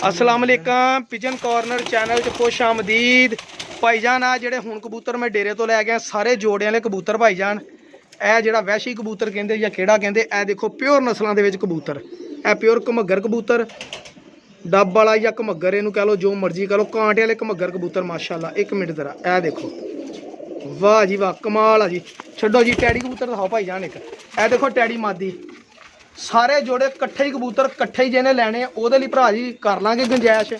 अस्सलाम वालेकुम pigeon corner channel च खुश आमदीद भाईजान। आ ਜਿਹੜੇ ਹੁਣ ਕਬੂਤਰ ਮੈਂ ਡੇਰੇ ਤੋਂ ਲੈ ਗਿਆ ਸਾਰੇ ਜੋੜਿਆਂ ਵਾਲੇ ਕਬੂਤਰ ਭਾਈਜਾਨ। ਇਹ ਜਿਹੜਾ ਵੈਸ਼ੀ ਕਬੂਤਰ ਕਹਿੰਦੇ ਜਾਂ ਕਿਹੜਾ ਕਹਿੰਦੇ, ਇਹ ਦੇਖੋ ਪਿਓਰ ਨਸਲਾਂ ਦੇ ਵਿੱਚ ਕਬੂਤਰ। ਇਹ ਪਿਓਰ ਘਮੱਗਰ ਕਬੂਤਰ, ਡੱਬ ਵਾਲਾ ਜਾਂ ਘਮੱਗਰ ਇਹਨੂੰ ਕਹ ਲਓ, ਜੋ ਮਰਜ਼ੀ ਕਹ ਲਓ। ਕਾਂਟੇ ਵਾਲੇ ਘਮੱਗਰ ਕਬੂਤਰ ਮਾਸ਼ਾਅੱਲਾ। ਇੱਕ ਮਿੰਟ ਜ਼ਰਾ ਇਹ ਦੇਖੋ, ਵਾਹ ਜੀ ਵਾਹ, ਕਮਾਲ ਆ ਜੀ। ਛੱਡੋ ਜੀ, ਟੈਡੀ ਕਬੂਤਰ ਦਿਖਾਓ ਭਾਈਜਾਨ। ਇੱਕ ਇਹ ਦੇਖੋ ਟੈਡੀ ਮਾਦੀ। ਸਾਰੇ ਜੋੜੇ ਇਕੱਠੇ ਹੀ ਕਬੂਤਰ, ਇਕੱਠੇ ही ਜਿਹਨੇ ਲੈਣੇ ਆ ਉਹਦੇ ਲਈ ਭਰਾ ਜੀ ਕਰ ਲਾਂਗੇ ਗੁੰਜਾਇਸ਼।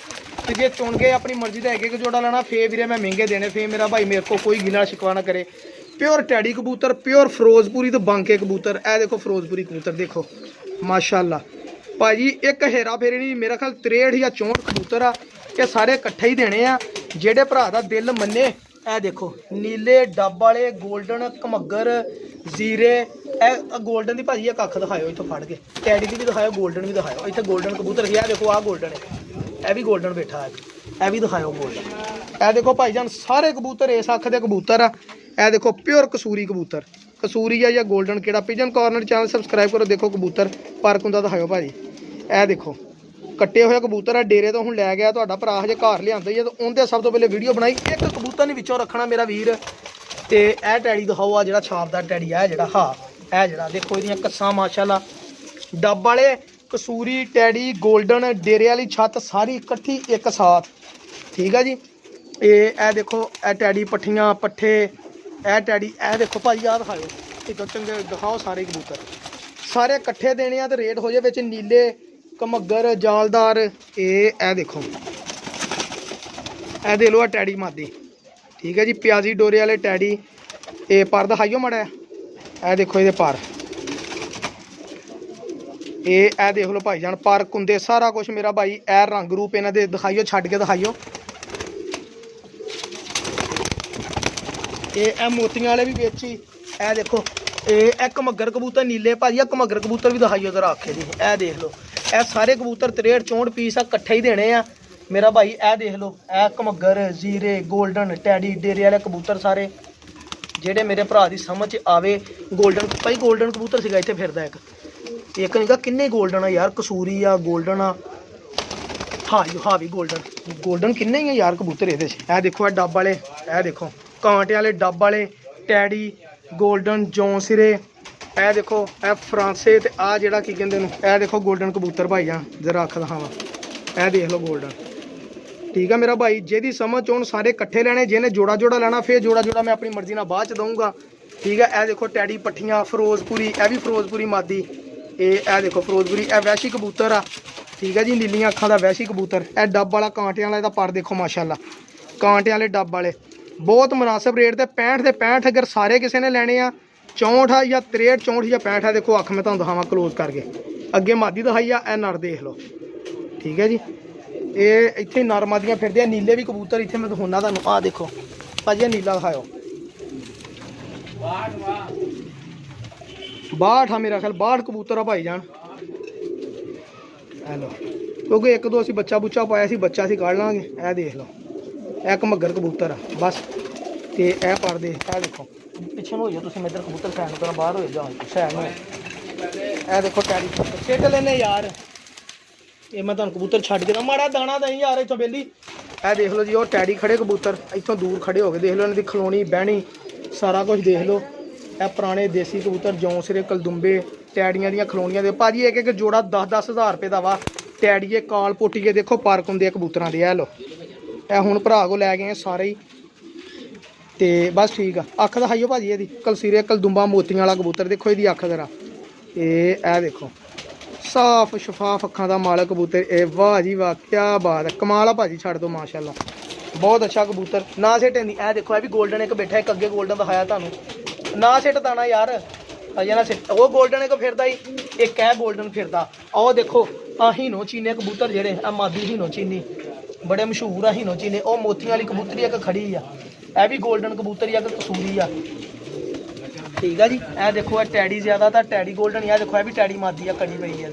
ਤੇ ਜੇ ਚੁਣ ਕੇ ਆਪਣੀ ਮਰਜ਼ੀ ਦਾ ਇੱਕ ਜੋੜਾ ਲੈਣਾ ਫੇਰ ਵੀਰੇ ਮੈਂ ਮਹਿੰਗੇ ਦੇਣੇ। ਫੇਰ ਮੇਰਾ ਭਾਈ ਮੇਰੇ को कोई गिला शिकवा ना करे। प्योर टैडी कबूतर, प्योर फिरोजपुरी तो बांके कबूतर। ए देखो फिरोजपुरी कबूतर देखो माशाअल्लाह भाजी। एक हेरा फेरी नहीं, मेरा ख्याल 63 या 64 कबूतर आ। ये सारे इकट्ठे ही देने आ जेडे भरा दा दिल मन्ने। ए देखो नीले डब वाले गोल्डन घमग्गर जीरे। ए गोल्डन की भाजी एक अख दिखाओ इतों फड़ के, टैडी की भी दिखाओ, गोल्डन भी दिखाओ। इतने गोल्डन कबूतर गया देखो, आ गोल्डन है, यह भी गोल्डन बैठा है, यह भी दिखाओ गोल्डन। ए देखो भाईजान सारे कबूतर इस अख के कबूतर आ। ए देखो प्योर कसूरी कबूतर, कसूरी या गोल्डन केड़ा। पिजन कॉर्नर चैनल सबसक्राइब करो। देखो कबूतर पार्क हुंदा दिखाओ भाजी। ए देखो कट्टे हुए कबूतर आ, डेरे तो हुण लै गया तुहाडा भरा, हजे घर लिआंदा ही है। तो उनते सब तो पहले वीडियो बनाई, एक कबूतर नहीं विचों रखना मेरा वीर। ते ए टैडी दिखाओ, आ जिहड़ा छापदार टैडी है जिहड़ा, हाँ ए जिहड़ा देखो इहदियां कस्सां माशाअल्लाह। डब वाले कसूरी टैडी गोल्डन डेरे वाली छत सारी इकट्ठी एक साथ, ठीक है जी। ए देखो ए टैडी पट्ठियां पट्ठे, ए टैडी ए देखो भाजी आ दिखाओ, एक चंगे दिखाओ सारे कबूतर सारे इकट्ठे देने आ। तो रेट हो जाए विच नीले घमग्गर जालदार। ए देखो ए दे लो आ टैडी मादी, ठीक है जी। प्याजी डोरे वाले टैडी। ए पर दिखाइयो माड़ा, ए देखो ये पर। ए देख लो भाईजान पर कुंदे सारा कुछ मेरा भाई। ए रंग रूप इन्हां दे दिखाइयो, छड्ड के दिखाइयो। ए मोतियां वाले भी बेची। ए देखो ए घमग्गर कबूतर नीले भाजी, आ घमग्गर कबूतर भी दिखाइयो जरा आखे जी। ए देख लो ए सारे कबूतर 63-64 पीस आ, कट्ठे ही देने आ मेरा भाई। ए देख लो ए घमग्गर जीरे गोल्डन टैडी डेरे वाले कबूतर सारे जेडे मेरे भरा की समझ आवे। गोल्डन भाई गोल्डन कबूतर सीगा इत्थे फिरदा एक नहीं गा, किन्ने गोल्डन आ यार। कसूरी आ गोल्डन आ, हाँ भी गोल्डन किन्ने ही यार कबूतर ये। ए देखो ए डब वाले, ए देखो कांटे वाले डब वाले टैडी गोल्डन जौंसिरे। ए देखो ए फ्रांसे ते आ जेड़ा की कहंदे नूं, ए देखो गोल्डन कबूतर भाईजान जरा अख दिखावां। ए देख लो गोल्डन, ठीक है मेरा भाई। जेदी समझ होण सारे इकट्ठे लेने, जिन्हें जोड़ा जोड़ा लेना फिर जोड़ा जोड़ा मैं अपनी मर्जी नाल बाद च दूंगा, ठीक है। ए देखो टैडी पट्ठियां फिरोजपुरी, ए भी फिरोजपुरी मादी। ए देखो फिरोजपुरी ए वैशी कबूतर आ, ठीक है जी। नीलियां अखां दा वैशी कबूतर। ए डब वाला कांटे वाला पर देखो माशाअल्लाह, कांटे वाले डब वाले बहुत मुनासिब रेट ते 65 ते 65। अगर सारे किसी ने लेने आ 64 या 63 64 या 65 है। देखो अख मैं तुहानूं दिखावां क्लोज करके। अगे मादी दिखाई आ, ए नर देख लो, ठीक है जी। ये इत्थे नर मादियां फिरदे आ। नीले भी कबूतर इत्थे मैं दिखाउणा तुहानूं, आ देखो भाजी नीला दिखाओ। 62 हाँ मेरा ख्याल 62 कबूतर आ भाईजान। हेलो क्योंकि एक दो असीं बच्चा बुच्चा पाया सी, बच्चा असीं कढ़ लांगे। ए देख लो ए घमग्गर कबूतर आ बस। ते ए पर दे ए देखो पिछे हो जाओ तुम, इधर कबूतर सैन करो, बाहर हो जाओ सैन हो। ए देखो टैडी छेट लेने यार। ये मैं तुहानूं कबूतर छड्ड के माड़ा दाना दई यार इत्थों बेली। ए देख लो जी वो टैडी खड़े कबूतर इत्थों दूर खड़े हो गए। देख लो इन्हां दी खलोनी बहनी सारा कुछ देख लो। ए पुराने देसी कबूतर जौंसिरे कलदुंबे टैडियां दियां खलोनियां दे भाजी। एक जोड़ा 10-10 हज़ार रुपये का वा। टैडीए काल पोटीए देखो पार्क होंदे कबूतरां दे। ए लो ए हुण भरा को लै गए सारे ही। तो बस ठीक है। अख दिखाइयो भाजी ये कलसीरे कलदुंबा मोतियां वाला कबूतर देखो ये अख जरा। ए देखो साफ शफाफ अखां दा मालक कबूतर। ए वाह जी वाह क्या बात है, कमाल आ भाजी। छड्ड दो माशाअल्लाह, बहुत अच्छा कबूतर। ना सिट इंदी। ए देखो भी गोल्डन एक बैठा, एक अगे गोल्डन दिखाया तुहानूं। ना सिट दाना यार अजे ना सिट। वो गोल्डन एक फिरदा ही, एक है गोल्डन फिरदा। आओ देखो आ हीनो चीने कबूतर जेडे आ मादी हीनो चीनी बड़े मशहूर आ हीनो चीने। ओ मोतियां वाली कबूतरी एक खड़ी आ, ए भी गोल्डन कबूतरी एक कसूरी आ, ठीक है जी। ए देखो ए टैडी ज्यादा था, टैडी गोल्डन। या देखो ए भी टैडी मादी आ कड़ी पई है।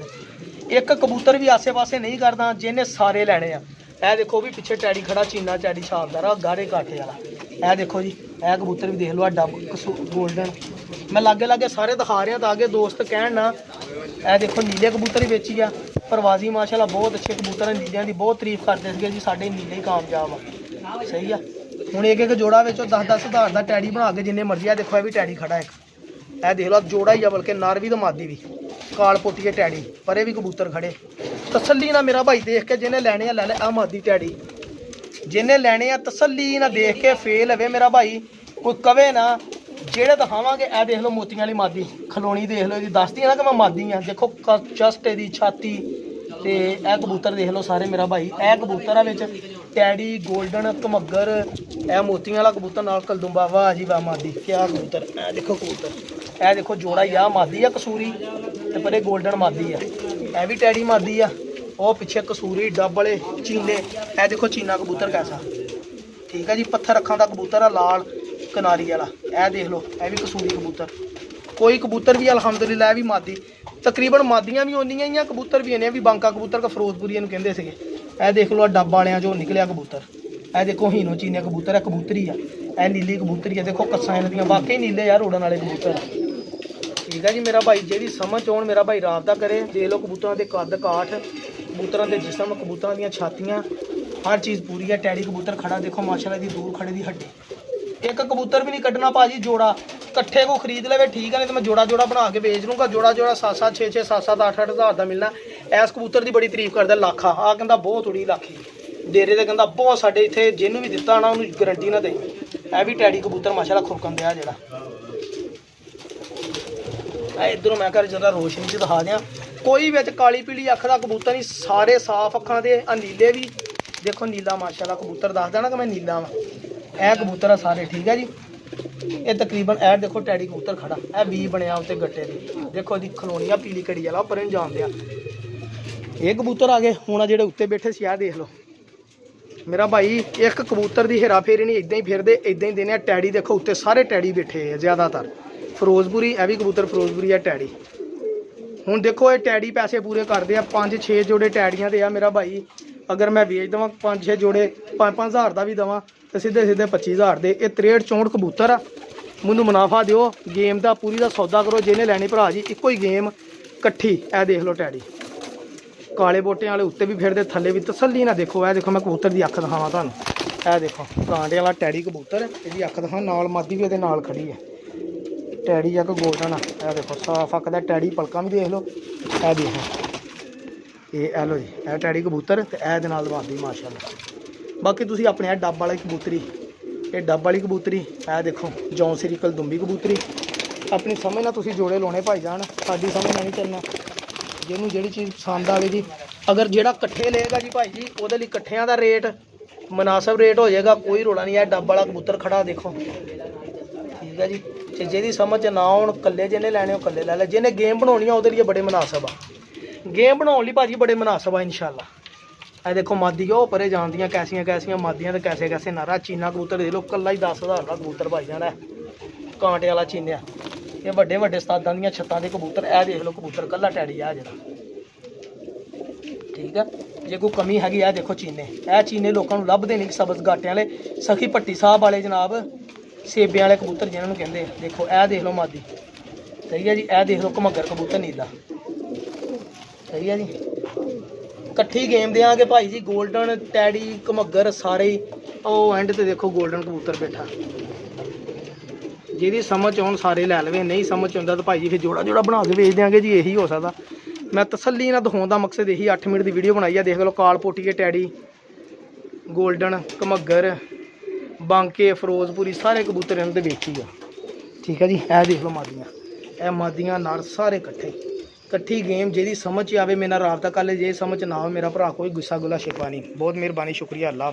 एक कबूतर भी आसे पासे नहीं करदा, जिन्हें सारे लैने आ। ए देखो भी पिछे टैडी खड़ा चीना टैडी छापदार आ गाढ़े काठे वाला। ए देखो जी ए कबूतर भी देख लो, डब गोल्डन मैं लागे लागे सारे दिखा रहा ताकि दोस्त कहन ना। ਇਹ देखो नीले कबूतर ही बेची आ प्रवासी माशाल्लाह बहुत अच्छे कबूतर है नीलियां की बहुत तारीफ करते थे जी साढ़े नीले ही कामयाब आ सही आ। ਹੁਣ एक एक जोड़ा 10-10 हज़ार का टैडी बना के जिन्ने मर्जी आ देखो ये भी टैडी खड़ा है ਇਹ देख लो जोड़ा ही आ बल्कि नर भी तो मादी भी काल पोटी है टैडी परे भी कबूतर खड़े तसल्ली ना मेरा भाई देख के जिन्हें लैने आ लै ले आ मादी टैडी जिन्हें लैने आ तसल्ली ना देख के फेल हवे मेरा भाई कोई कवे ना ਜਿਹੜੇ ਦਿਖਾਵਾਂਗੇ ਇਹ ਦੇਖ ਲਓ ਮੋਤੀਆਂ ਵਾਲੀ ਮਾਦੀ ਖਲੋਣੀ ਦੇਖ ਲਓ ਇਹਦੀ ਦੱਸਦੀ ਆ ਨਾ ਕਿ ਮੈਂ ਮਾਦੀ ਆ ਦੇਖੋ ਚਸਟ ਇਹਦੀ ਛਾਤੀ ਤੇ ਇਹ ਕਬੂਤਰ ਦੇਖ ਲਓ ਸਾਰੇ ਮੇਰਾ ਭਾਈ ਇਹ ਕਬੂਤਰ ਆ ਵਿੱਚ ਟੈਡੀ 골ਡਨ ਘਮੱਗਰ ਇਹ ਮੋਤੀਆਂ ਵਾਲਾ ਕਬੂਤਰ ਨਾਲ ਕਲਦੁੰਬਾ ਵਾਹ ਜੀ ਵਾਹ ਮਾਦੀ ਕਿਆ ਕਬੂਤਰ ਇਹ ਦੇਖੋ ਕਬੂਤਰ ਇਹ ਦੇਖੋ ਜੋੜਾ ਹੀ ਆ ਮਾਦੀ ਆ ਕਸੂਰੀ ਤੇ ਪਰੇ 골ਡਨ ਮਾਦੀ ਆ ਇਹ ਵੀ ਟੈਡੀ ਮਾਦੀ ਆ ਉਹ ਪਿੱਛੇ ਕਸੂਰੀ ਡੱਬ ਵਾਲੇ ਚੀਨੇ ਇਹ ਦੇਖੋ ਚੀਨਾ ਕਬੂਤਰ ਕੈਸਾ ਠੀਕ ਆ ਜੀ ਪੱਥਰ ਅੱਖਾਂ ਦਾ ਕਬੂਤਰ ਆ ਲਾਲ कनारी वाला यह देख लो यह भी कसूरी कबूतर कोई कबूतर भी अलहमदुलिल्लाह भी मादी तकरीबन मादियाँ भी होंदियां ही कबूतर भी इन्हें भी बांका कबूतर का फिरोजपुरी कहते थे यह देख लो डब वाले जो निकलिया कबूतर यह देखो हीनो चीने कबूतर है कबूतरी है यह नीली कबूतरी है देखो कस्सा इन्हों वाकई नीले यार उड़न वाले कबूतर ठीक है जी मेरा भाई जी समझ आने मेरा भाई राबता करे देख लो कबूतरों के कद काठ कबूतरों के जिसम कबूतरों दी छातियाँ हर चीज़ पूरी है टैडी कबूतर खड़ा देखो माशाल्लाह दी दूर खड़े की हड्डी एक कबूतर भी नहीं कटना भाजी जोड़ा कट्ठे को खरीद ले ठीक है नहीं तो मैं जोड़ा जोड़ा बना के बेच लूँगा जोड़ा जोड़ा 7-7 6-6 7-7 8-8 हज़ार का मिलना इस कबूतर की बड़ी तारीफ करता लाखा आ कहता बहुत उड़ी लाखी डेरे से कहता बहुत साढ़े इतने जिन्होंने भी दिता ना उन्होंने गारंटी ना दे यह भी टैडी कबूतर माशाल्लाह खुरकन दिया जोड़ा इधरों मैं घर जरा रोशनी च दिखा दियाँ कोई बिच काली पीली अख का कबूतर नहीं सारे साफ अखा दे नीले भी देखो नीला माशाल्लाह कबूतर दस देना कि मैं नीला वा यह कबूतर है सारे ठीक है जी ये तकरीबन ऐ देखो टैडी कबूतर खड़ा है बी बनया उत्ते गट्टे की देखो जी खलोनिया पीली कड़ी वाला पर जान दिया ये कबूतर आ गए हूँ जेडे उत्ते बैठे सी देख लो मेरा भाई एक कबूतर की हेरा फेरी नहीं इदा ही फिरते इदा ही देने टैडी देखो उत्ते सारे टैडी बैठे है ज़्यादातर फिरोजपुरी यह भी कबूतर फिरोजपुरी है टैडी हूँ देखो ये टैडी पैसे पूरे करते हैं 5-6 जोड़े टैडियाँ दे मेरा भाई अगर मैं बेच देव 5-6 जोड़े 5-5 हज़ार का भी देव तो सीधे सीधे 25 हज़ार दे ये 63-64 कबूतर आ मैनू मुनाफा दिओ गेम का पूरी का सौदा करो जिन्हें लैनी भरा जी एको ही गेम कट्ठी ए देख लो टैडी काले बोटे वाले उत्ते भी फिरते थले भी तसल्ली ना देखो ए देखो मैं कबूतर की अख दिखावा तुहानू ए देखो कांटे वाला टैडी कबूतर इसकी अख दिखा नाल मादी भी ये नाल खड़ी है टैडी एक गोल्डन आ देखो साफ अख का टैडी पलका भी देख लो ए देखो ये लो जी ए टैडी कबूतर तो ए मादी माशाल्लाह बाकी तुसी अपने डब वाली कबूतरी ये डब वाली कबूतरी ए देखो जौं सिरी कलदुंबी कबूतरी अपनी समझ ना तुसी जोड़े लाने भाई जान साडी समझ नहीं चलना जिन्होंने जी चीज़ पसंद आएगी अगर जेड़ा कट्ठे लेगा जी भाई जी वो कट्ठियां का रेट मुनासिब रेट हो जाएगा कोई रोला नहीं है डब वाला कबूतर खड़ा देखो ठीक है जी जी समझ ना आने कल्ले जिन्हें लैने कल्ले लै लै जिन्हें गेम बनानी है वो बड़े मुनासिब आ गेम बनाने लिए भाजी बड़े मुनासिब आ इंशाल्लाह ਇਹ देखो मादियाँ वो परे जान कैसियां कैसियां मादियां तो कैसे कैसे नारा चीना कबूतर दे लो कला ही 10 हज़ार का कबूतर भाई जाना है कांटे वाला चीनिया ये बड़े बड़े उस्तादां दी छत्तां दे कबूतर ए देख लो कबूतर कला टैडी आ जरा ठीक है जे कोई कमी हैगी है देखो चीने ए चीने लोगों को लभदे नहीं सब्ज़ गाटे वाले सखी भट्टी साहब वाले जनाब सेबे वाले कबूतर जिन्होंने कहते देखो ए देख लो मादी सही है जी ए देख लो घमग्गर कबूतर नीला सही है जी कट्ठी गेम देंगे भाई जी गोल्डन टैडी घमग्गर सारे एंड ते देखो गोल्डन कबूतर बैठा जी समझ आने सारे लै लवे नहीं समझ आता तो भाई जी फिर जोड़ा जोड़ा बना के बेच देंगे जी यही हो सकता मैं तसल्ली ना दिखाने का मकसद यही 8 मिनट की वीडियो बनाई है देख लो काल पोटी के टैडी गोल्डन घमग्गर बांके फिरोजपुरी सारे कबूतर इन्होंने बेची है ठीक है जी ए देख लो मादियाँ ए मादियाँ नर सारे कट्ठे कट्ठी गेम जी समझ आवे मेरा राबता कर ले जे समझ ना हो मेरा भरा कोई गुस्सा गुला शिकवा नहीं बहुत मेहरबानी शुक्रिया अल्लाह।